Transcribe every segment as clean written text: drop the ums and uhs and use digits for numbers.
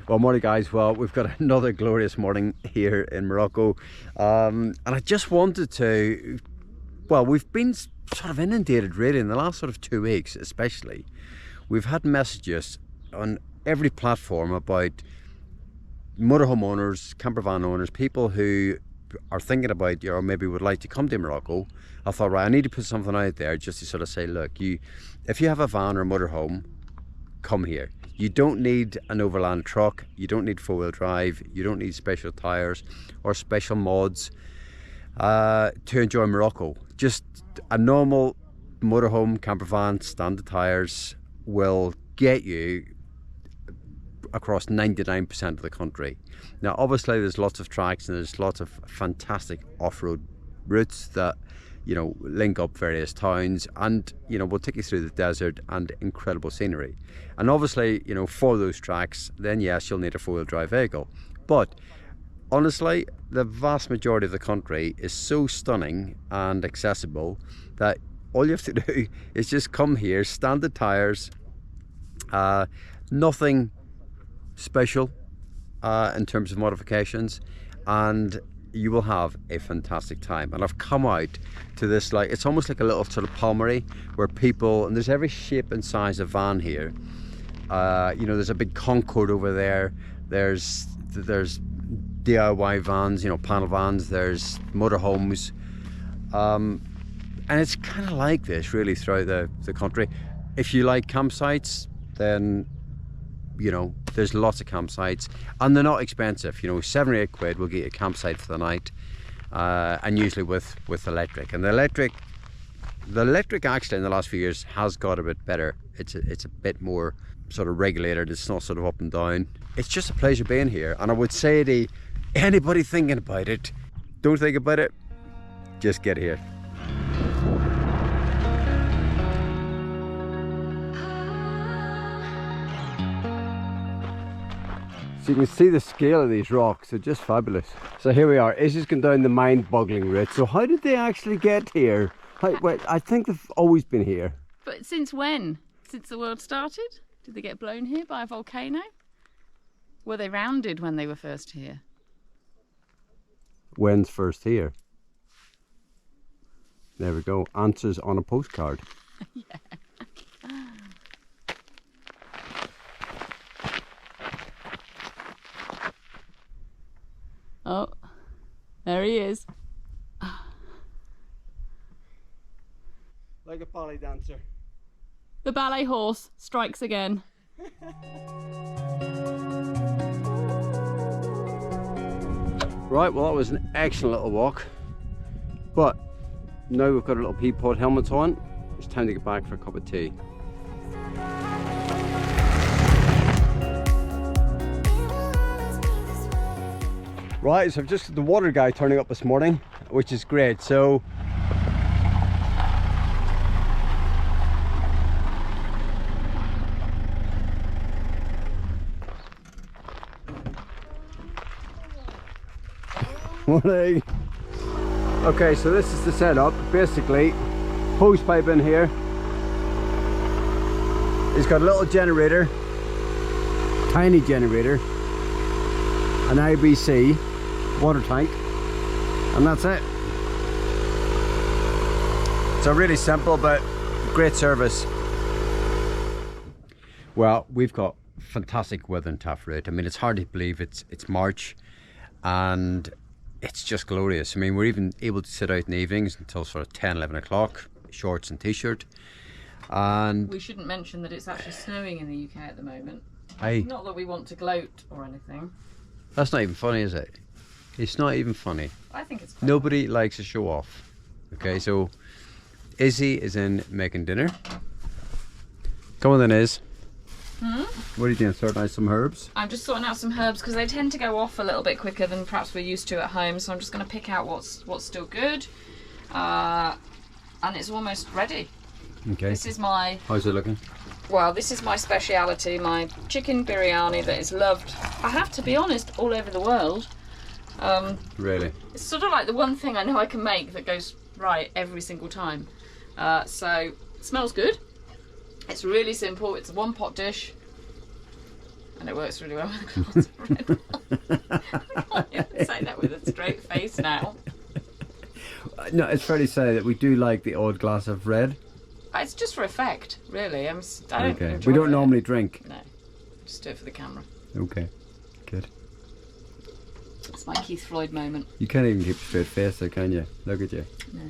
Well, morning guys. Well, we've got another glorious morning here in Morocco, and I just wanted to, well, we've been sort of inundated really in the last sort of 2 weeks especially. We've had messages on every platform about motorhome owners, camper van owners, people who are thinking about, or maybe would like to come to Morocco. I thought, right, I need to put something out there just to sort of say, look, if you have a van or motorhome, come here. You don't need an overland truck, you don't need four-wheel drive, you don't need special tires or special mods to enjoy Morocco. Just a normal motorhome, camper van, standard tires will get you across 99% of the country. Now obviously there's lots of tracks and there's lots of fantastic off-road routes that, you know, link up various towns, and, you know, we'll take you through the desert and incredible scenery. And obviously, you know, for those tracks, then yes, you'll need a four-wheel drive vehicle. But honestly, the vast majority of the country is so stunning and accessible that all you have to do is just come here, standard tires, nothing special in terms of modifications, and you will have a fantastic time. And I've come out to this, like, it's almost like a little sort of palmery where people, and there's every shape and size of van here. You know, there's a big Concorde over there, there's DIY vans, you know, panel vans, there's motorhomes, and it's kind of like this really throughout the country. If you like campsites, then, you know, there's lots of campsites, and they're not expensive. You know, 7 or 8 quid will get you a campsite for the night, and usually with electric. And the electric actually in the last few years has got a bit better. It's a bit more sort of regulated. It's not sort of up and down. It's just a pleasure being here, and I would say to anybody thinking about it, don't think about it, just get here. So you can see the scale of these rocks, they're just fabulous. So here we are, Izzy's gone down the mind-boggling route. So how did they actually get here? Wait, I think they've always been here. But since when? Since the world started? Did they get blown here by a volcano? Were they rounded when they were first here? When's first here? There we go, answers on a postcard. Yeah. Oh, there he is. Like a ballet dancer. The ballet horse strikes again. Right, well that was an excellent little walk. But now we've got a little pea pod helmet on. It's time to get back for a cup of tea. Right, so I've just got the water guy turning up this morning, which is great. So morning. Okay, so this is the setup. Basically, hose pipe in here. It's got a little generator, tiny generator, an IBC water tank, and that's it. So really simple but great service. Well, we've got fantastic weather in Tafroute. I mean, it's hard to believe it's March, and it's just glorious. I mean, we're even able to sit out in the evenings until sort of 10, 11 o'clock, shorts and t-shirt. And we shouldn't mention that it's actually snowing in the UK at the moment. Hey, not that we want to gloat or anything. That's not even funny, is it? It's not even funny. I think it's Nobody likes to show off. Okay, so Izzy is in making dinner. Come on then, Iz. What are you doing? Sorting out some herbs? I'm just sorting out some herbs because they tend to go off a little bit quicker than perhaps we're used to at home. So I'm just going to pick out what's still good, and it's almost ready. Okay. This is my. How's it looking? Well, this is my speciality, my chicken biryani that is loved. I have to be honest, all over the world. Really? It's sort of like the one thing I know I can make that goes right every single time. So it smells good. It's really simple. It's a one-pot dish. and it works really well with a glass of red wine. I can't even say that with a straight face now. No, it's fair to say that we do like the odd glass of red. It's just for effect, really. I don't Okay. enjoy We don't it. normally drink. No, just do it for the camera. Okay. Good. It's my Keith Floyd moment. You can't even keep a straight face though, can you? Look at you. No.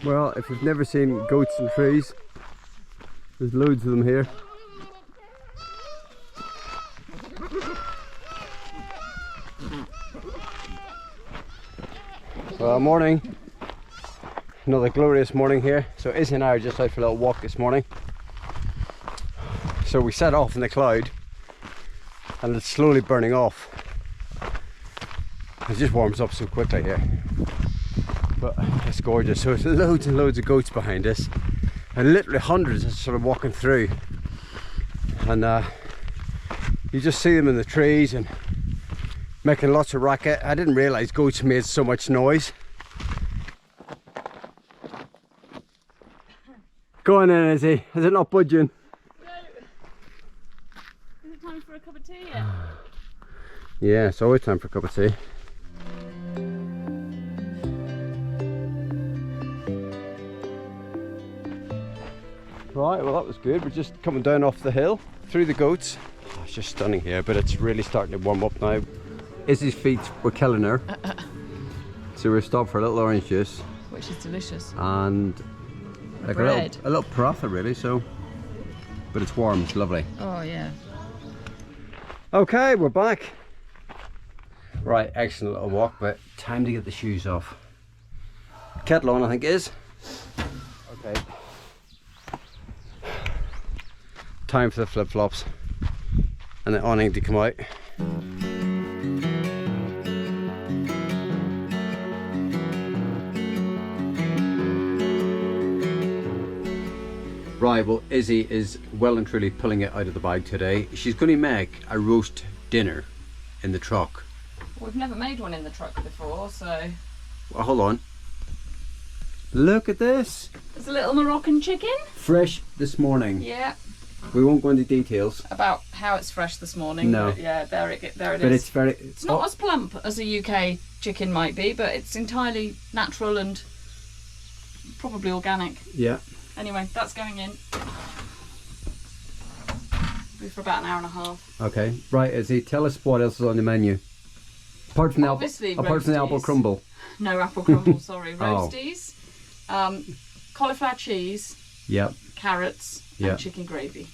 Well, if you've never seen goats in trees, there's loads of them here. Well, morning. Another glorious morning here. So Izzy and I are just out for a little walk this morning. So we set off in the cloud and it's slowly burning off. It just warms up so quickly here. But it's gorgeous. So there's loads and loads of goats behind us, and literally hundreds are sort of walking through, and you just see them in the trees and making lots of racket. I didn't realise goats made so much noise. Go on then, Izzy. Is it not budging? No. Is it time for a cup of tea yet? Yeah, it's always time for a cup of tea. Right, well that was good. We're just coming down off the hill through the goats. Oh, it's just stunning here, but it's really starting to warm up now. Izzy's feet were killing her, so we stopped for a little orange juice, Which is delicious. and like a little paratha really. So, but it's warm, it's lovely. Oh yeah. Okay, we're back. Right, excellent little walk, but time to get the shoes off. Kettle on, I think it is. Okay. Time for the flip-flops and the awning to come out. Right, well Izzy is well and truly pulling it out of the bag today. She's going to make a roast dinner in the truck. We've never made one in the truck before, so... Well, hold on. Look at this. There's a little Moroccan chicken. Fresh this morning. Yeah. We won't go into details. About how it's fresh this morning. No. But yeah, there it is. But it's very... It's not as plump as a UK chicken might be, but it's entirely natural and probably organic. Yeah. Anyway, that's going in. Be for about an hour and a half. Okay. Right, Izzy, tell us what else is on the menu. Apart from the apple crumble. No apple crumble, sorry. Oh. Roasties, cauliflower cheese, Yep. carrots, Yeah. and chicken gravy.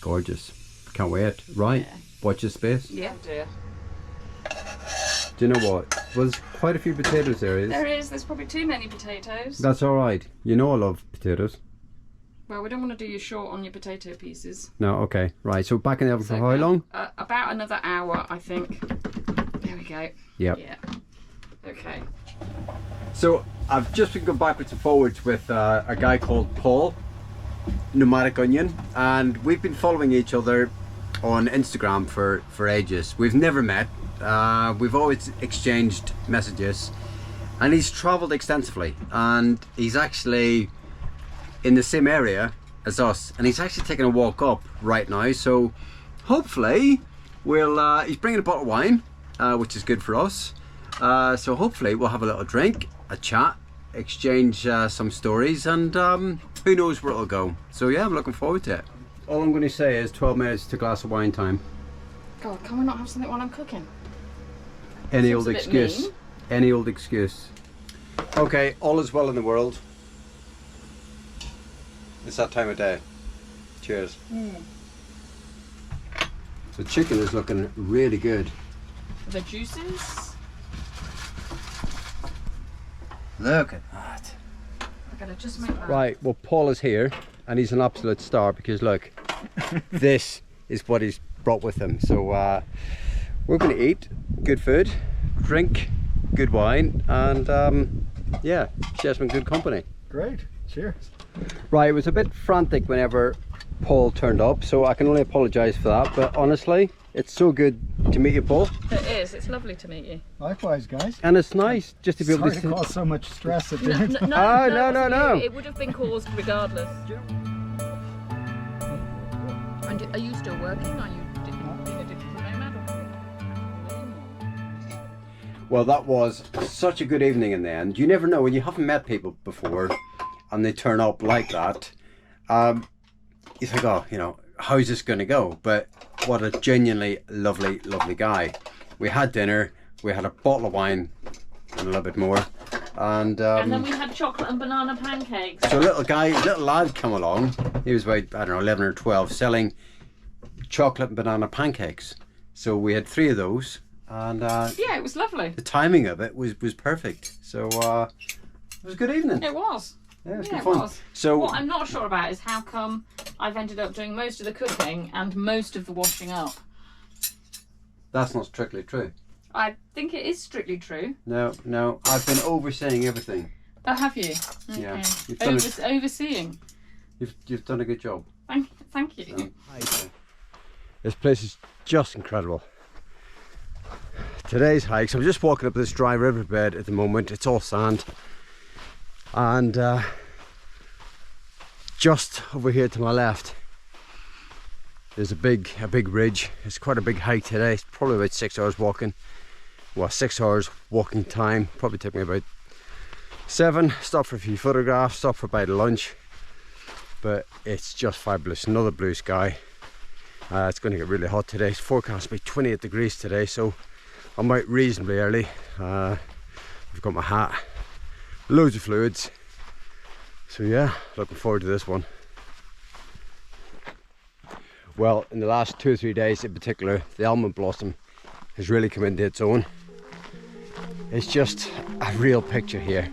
Gorgeous. Can't wait. Right. Yeah. Watch your space. Yeah, dear. Do you know what? Well, there's quite a few potatoes there is. There is. There's probably too many potatoes. That's all right. You know I love potatoes. Well, we don't want to do you short on your potato pieces. No, okay. Right, so back in the oven for So, how long? About another hour, I think. There we go. Yep. Yeah. Okay. So I've just been going backwards and forwards with a guy called Paul, Nomadic Onion, and we've been following each other on Instagram for ages. We've never met. We've always exchanged messages, and he's travelled extensively, and he's actually in the same area as us, and he's actually taking a walk up right now. So hopefully he's bringing a bottle of wine, which is good for us. So hopefully we'll have a little drink, a chat, exchange some stories, and who knows where it'll go. So yeah, I'm looking forward to it. All I'm going to say is 12 minutes to glass of wine time. God, can we not have something while I'm cooking? Any Seems old a bit excuse. mean. Any old excuse. Okay, all is well in the world. It's that time of day. Cheers. The chicken is looking really good. The juices. Look at that. I gotta just make that. Right, well Paul is here and he's an absolute star because look, this is what he's brought with him. So we're going to eat good food, drink good wine, and yeah, share some good company. Great, cheers. Right, it was a bit frantic whenever Paul turned up, so I can only apologise for that, but honestly, it's so good to meet you, Paul. It is. It's lovely to meet you. Likewise, guys. And it's nice just to be able Sorry to cause so much stress at dinner. No. It would have been caused regardless. And are you still working? Are you being a digital nomad? Well, that was such a good evening in the end. You never know when you haven't met people before and they turn up like that. You think, oh, you know, how's this going to go? But what a genuinely lovely, lovely guy. We had dinner, we had a bottle of wine and a little bit more. And then we had chocolate and banana pancakes. So a little lad come along. He was about, I don't know, 11 or 12, selling chocolate and banana pancakes. So we had 3 of those. And yeah, it was lovely. The timing of it was perfect. So it was a good evening. It was. Yeah, it was good fun. Was. So what I'm not sure about is how come I've ended up doing most of the cooking and most of the washing up. That's not strictly true. I think it is strictly true. No, I've been overseeing everything. Oh, have you? Okay. Yeah. You've done overseeing. You've done a good job. Thank you. This place is just incredible. Today's hike, so I'm just walking up this dry riverbed at the moment. It's all sand, and just over here to my left there's a big ridge. It's quite a big hike today. It's probably about 6 hours walking. Well, 6 hours walking time. Probably took me about 7. Stop for a few photographs, stop for a bite of lunch, but it's just fabulous. Another blue sky. It's going to get really hot today. It's forecast to be 28 degrees today, so I'm out reasonably early. I've got my hat, loads of fluids, so yeah, looking forward to this one. Well, in the last 2 or 3 days in particular, the almond blossom has really come into its own. It's just a real picture here.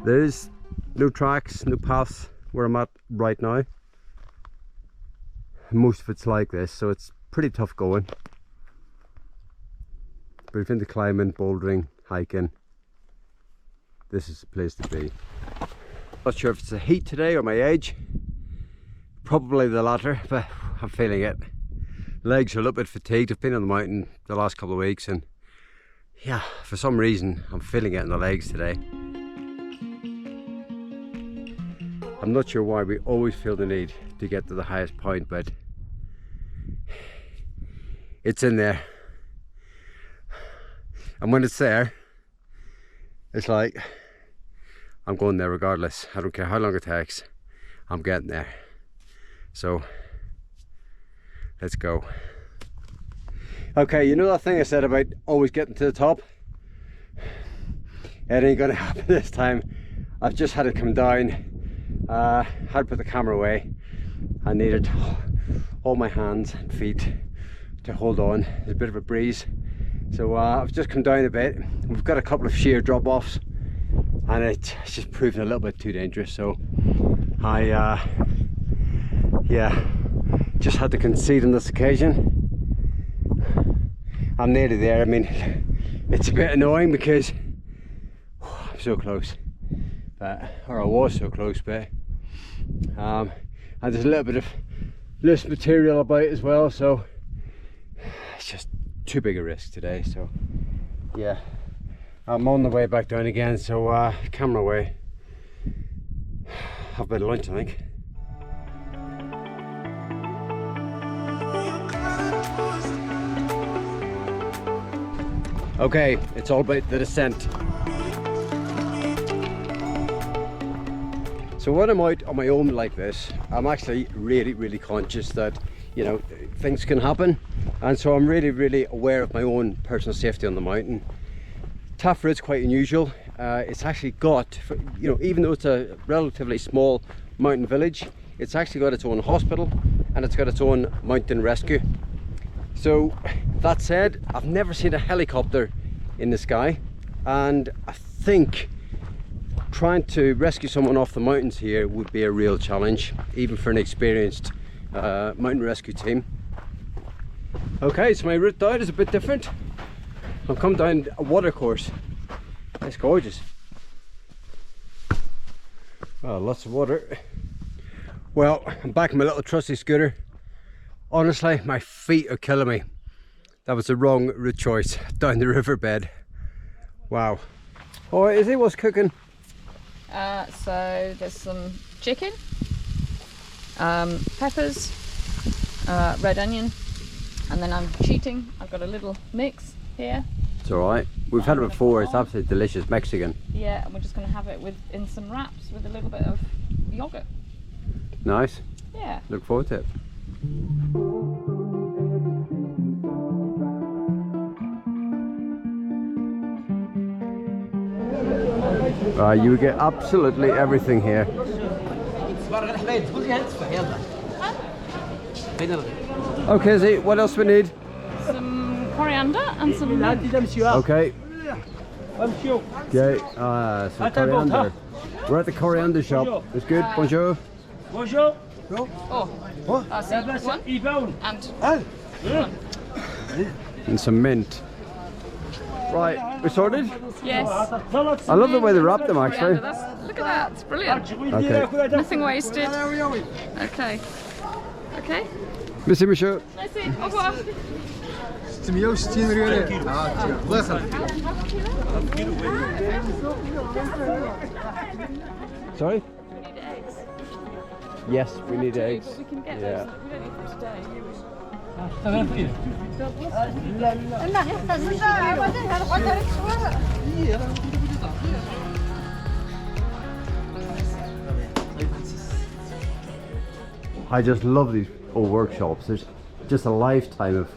There's no tracks, no paths where I'm at right now. Most of it's like this, so it's pretty tough going. But if you're into climbing, bouldering, hiking, this is the place to be. Not sure if it's the heat today or my age. Probably the latter, but I'm feeling it. Legs are a little bit fatigued. I've been on the mountain the last couple of weeks, and yeah, for some reason I'm feeling it in the legs today. I'm not sure why we always feel the need to get to the highest point, but it's in there. And when it's there, it's like, I'm going there regardless. I don't care how long it takes, I'm getting there. So, let's go. Okay, you know that thing I said about always getting to the top? It ain't gonna happen this time. I've just had it come down. Had to put the camera away. I needed all my hands and feet to hold on. There's a bit of a breeze, so I've just come down a bit. We've got a couple of sheer drop-offs, and it's just proving a little bit too dangerous. So I yeah, just had to concede on this occasion. I'm nearly there. I mean, it's a bit annoying because I'm so close. Or I was so close, but and there's a little bit of loose material about as well, so it's just too big a risk today. So yeah, I'm on the way back down again, so camera away. Have a bit of lunch, I think. Okay, it's all about the descent. So when I'm out on my own like this, I'm actually really conscious that, you know, things can happen, and so I'm really aware of my own personal safety on the mountain. Tafroute's quite unusual. It's actually got, you know, even though it's a relatively small mountain village, it's actually got its own hospital and it's got its own mountain rescue. So that said, I've never seen a helicopter in the sky, and I think trying to rescue someone off the mountains here would be a real challenge, even for an experienced mountain rescue team. Okay, so my route down is a bit different. I've come down a water course. It's gorgeous. Well, lots of water. Well, I'm back in my little trusty scooter. Honestly, my feet are killing me. That was the wrong route choice, down the riverbed. Wow. Oh, is it? What's cooking? So there's some chicken, peppers, red onion, and then I'm cheating. I've got a little mix here. It's alright. We've had it before, it's absolutely delicious, Mexican. Yeah, and we're just going to have it in some wraps with a little bit of yogurt. Nice. Yeah. Look forward to it. You get absolutely everything here. Okay, Z, what else we need? Some coriander and some mint. Okay. Okay, some coriander. We're at the coriander shop. It's good. Bonjour. Bonjour. One And some mint. Right, we sorted? yes. I love the way they wrap them actually. Look at that, it's brilliant. Okay. Nothing wasted. Okay. Okay. Merci, monsieur. Merci. Au revoir. Sorry? We need eggs. Yes, we need eggs. But we can get Yeah. those. We don't need them today. I just love these old workshops. There's just a lifetime of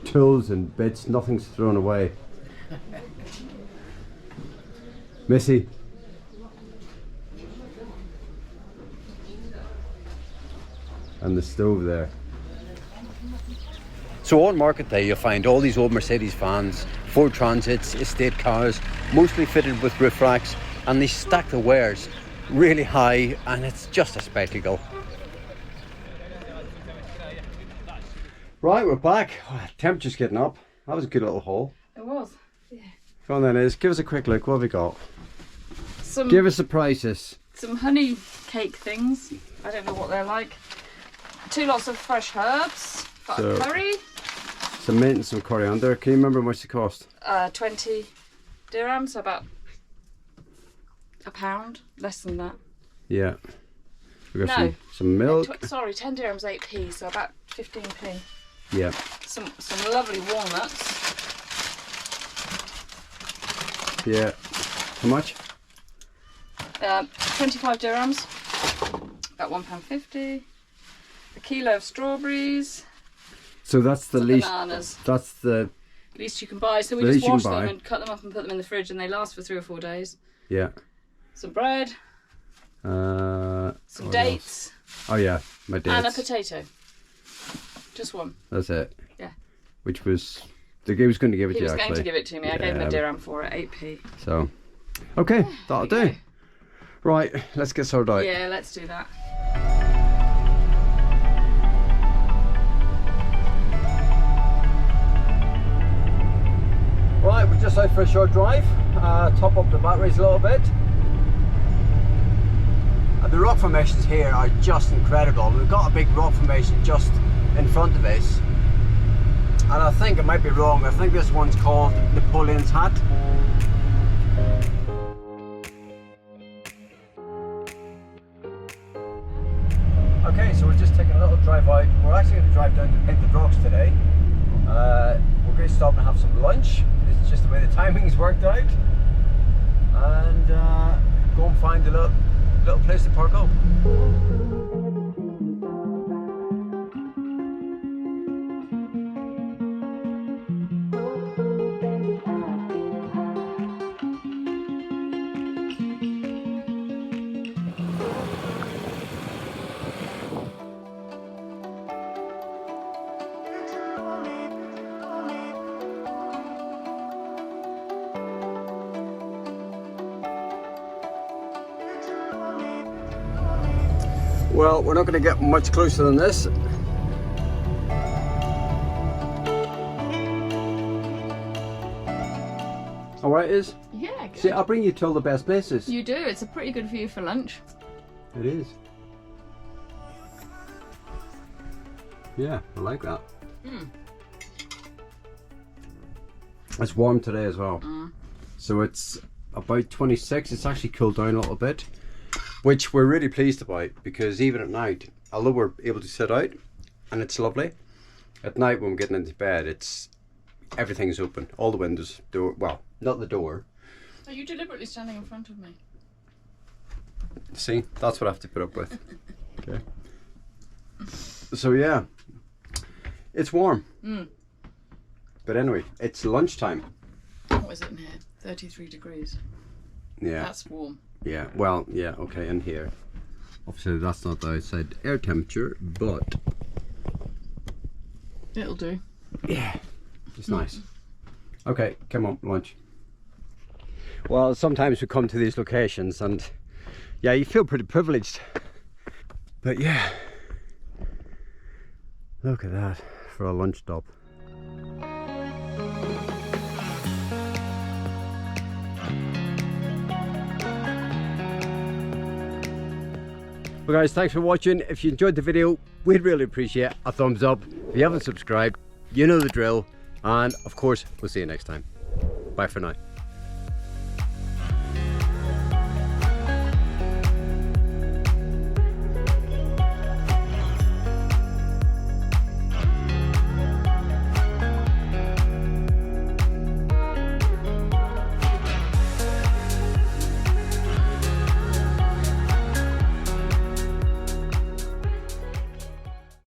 tools and bits, nothing's thrown away. Missy. And the stove there. So on market day you'll find all these old Mercedes vans, Ford Transits, estate cars, mostly fitted with roof racks, and they stack the wares really high and it's just a spectacle. Right, we're back. Oh, temperature's getting up. That was a good little haul. It was. Yeah. Go on then, Iz. Give us a quick look. What have we got? Some Give us the prices. some honey cake things. I don't know what they're like. 2 lots of fresh herbs. Got a So- curry. Some mint and some coriander. Can you remember how much they cost? 20 dirhams, so about £1, less than that. Yeah. We got No. some milk. Sorry, 10 dirhams 8p, so about 15p. Yeah. Some lovely walnuts. Yeah. How much? 25 dirhams, about £1.50. A kilo of strawberries. So that's the Some least. bananas. That's the Least you can buy. So we The just least you wash can them buy. and cut them up and put them in the fridge, and they last for 3 or 4 days. yeah. Some bread, some what dates, else? Oh yeah, my dates. and a potato. Just one. That's it. Yeah. Which was the guy was going to give it He to you was actually. going to give it to me. I gave him a Yeah. dirham for it, 8p. So, okay, that'll there you do. Right, let's get sorted out. Yeah, let's do that. Right, we're just out for a short drive. Top up the batteries a little bit. The rock formations here are just incredible. We've got a big rock formation just in front of us. And I think it might be wrong. I think this one's called Napoleon's Hat. Okay, so we're just taking a little drive out. We're actually going to drive down to Painted Rocks today. We're going to stop and have some lunch. It's just the way the timing's worked out. And go and find a little place to park up. Well, we're not going to get much closer than this. Alright, Iz? Yeah, good. See, I'll bring you to all the best places. You do. It's a pretty good view for lunch. It is. Yeah, I like that. It's warm today as well. So it's about 26. It's actually cooled down a little bit, which we're really pleased about, because even at night, although we're able to sit out and it's lovely, at night when we're getting into bed, everything's open. All the windows, door, well, not the door. Are you deliberately standing in front of me? See, that's what I have to put up with. Okay. So yeah, it's warm. But anyway, it's lunchtime. What is it in here? 33 degrees. Yeah. That's warm. Yeah, well, yeah, okay, in here. Obviously that's not the outside air temperature, but It'll do. yeah, it's nice. Okay, come on, lunch. Well, sometimes we come to these locations and yeah, you feel pretty privileged. But yeah, look at that for a lunch stop. Well guys, thanks for watching. If you enjoyed the video, we'd really appreciate a thumbs up. If you haven't subscribed, you know the drill. And of course, we'll see you next time. Bye for now.